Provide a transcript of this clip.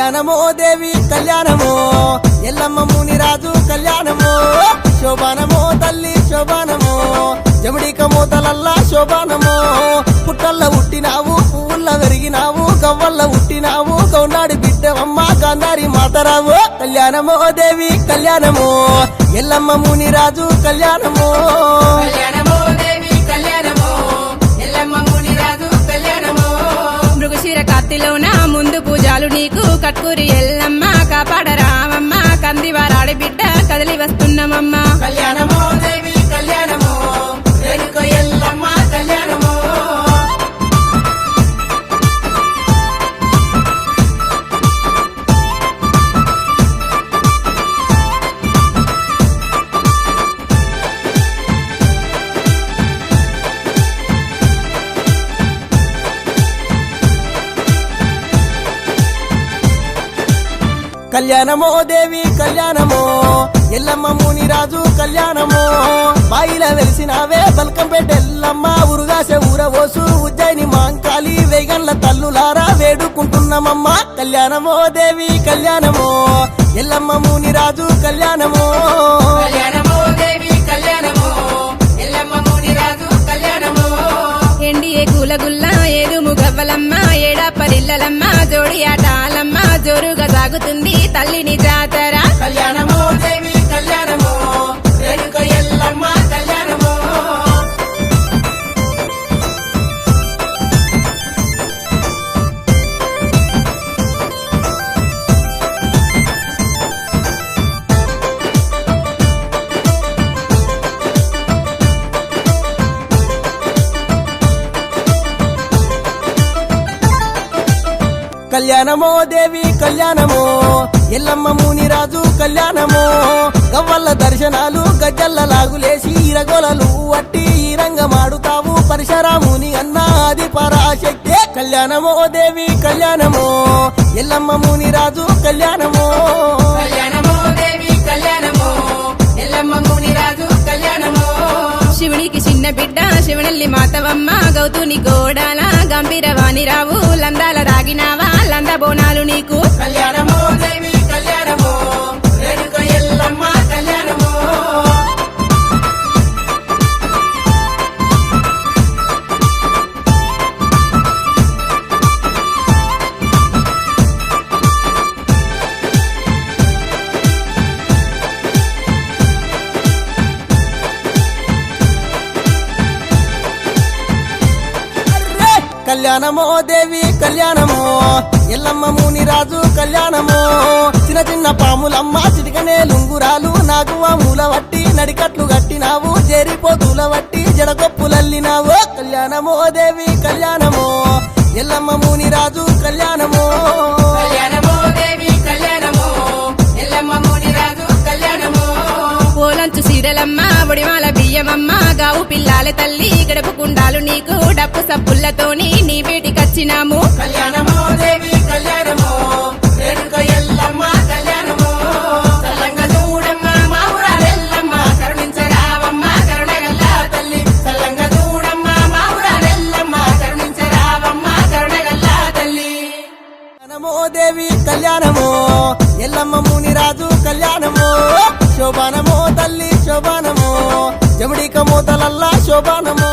కళ్యాణమో దేవి కళ్యాణమో ఎల్లమ్మ మునిరాజు కళ్యాణమో శోభానమో తల్లి శోభానమో జమడిక మోతలల్లా శోభానమో పుట్టల్ల ఉట్టినావు పువ్వుల్ల వెరిగినావు గవ్వల్ల ఉట్టినావు గౌనాడి బిడ్డవమ్మ గాంధారి మాతరావు కళ్యాణమో దేవి కళ్యాణమో ఎల్లమ్మ మునిరాజు కళ్యాణమో మృగశిర కార్తిలోన ముందు పూజాలు నీకు కట్కూరి ఎల్లమ్మ కాపాడరామమ్మ కందివారాడి బిడ్డ కదిలి వస్తున్నామమ్మ కళ్యాణమో దేవి కళ్యాణమో రేణుక ఎల్లమ్మ కళ్యాణమో కళ్యాణమో దేవి కళ్యాణమో ఎల్లమ్మ మునిరాజు కళ్యాణమో బాయిల వెలిసినావే బల్కంపేట ఎల్లమ్మ ఉరుగాసే ఊరవోసు ఉజ్జయిని మాంకాలి వేగన్ల తల్లులారా వేడుకుంటున్నామమ్మ కళ్యాణమో దేవి కళ్యాణమో ఎల్లమ్మ మునిరాజు కళ్యాణమో ఎండియే కూలగుల్ల ఏడుము గవ్వలమ్మ ఏడాపరిల్లలమ్మ జోడి ఆటాలమ్మ జోరుగా సాగుతుంది తల్లిని జాతర కళ్యాణమో దేవి కళ్యాణమో రేణుక ఎల్లమ్మ కళ్యాణమో కళ్యాణమో దేవి కళ్యాణమో ఎల్లమ్మ మునిరాజు కళ్యాణమో గవ్వల్ల దర్శనాలు గజ్జల్ల లాగులేసి ఇరగోలలు వట్టి ఈరంగమాడుతావు పరశురాముని అన్న అది పరాశక్తే కళ్యాణమో దేవి కళ్యాణమో ఎల్లమ్మ మునిరాజు కళ్యాణమో శివునికి చిన్న బిడ్డ శివనల్లి మాతవమ్మ గౌతుని గోడాల గంభీరవాణి రావు లందాల రాగినావా లంద బోనాలు నీకు కళ్యాణమో దేవి కళ్యాణమో రేణుక ఎల్లమ్మ కళ్యాణమో కళ్యాణమో దేవి కళ్యాణమో ఎల్లమ్మ మునిరాజు కళ్యాణమో చిన్న చిన్న పాములమ్మ చిటికనే లుంగురాలు నాగువ మూల వట్టి నడికట్లు గట్టినావు జేరిపోతుల వట్టి జడకొప్పులల్లినావు కళ్యాణమో దేవి కళ్యాణమో ఎల్లమ్మ మునిరాజు కళ్యాణమో పోలంచు సీరలమ్మ ఒడిమాల బియ్యమమ్మ గావు పిల్లాల తల్లి గడపకుండాలు నీకు డప్పు సప్పులతోని నీ బేటికొచ్చినాము కళ్యాణమో దేవి కళ్యాణమో రేణుక ఎల్లమ్మ కళ్యాణమో సల్లంగా చూడమ్మ మా ఊరాలెల్లమ్మ కరుణించరావమ్మ కరుణగల్ల తల్లి సల్లంగా చూడమ్మ మా ఊరాలెల్లమ్మ కరుణించరావమ్మ కరుణగల్ల తల్లి కళ్యాణమో దేవి కళ్యాణమో ఎల్లమ్మ మునిరాజు కళ్యాణమో శోభానమో తల్లి శోభానమో జమడిక మోతలల్లా శోభానమో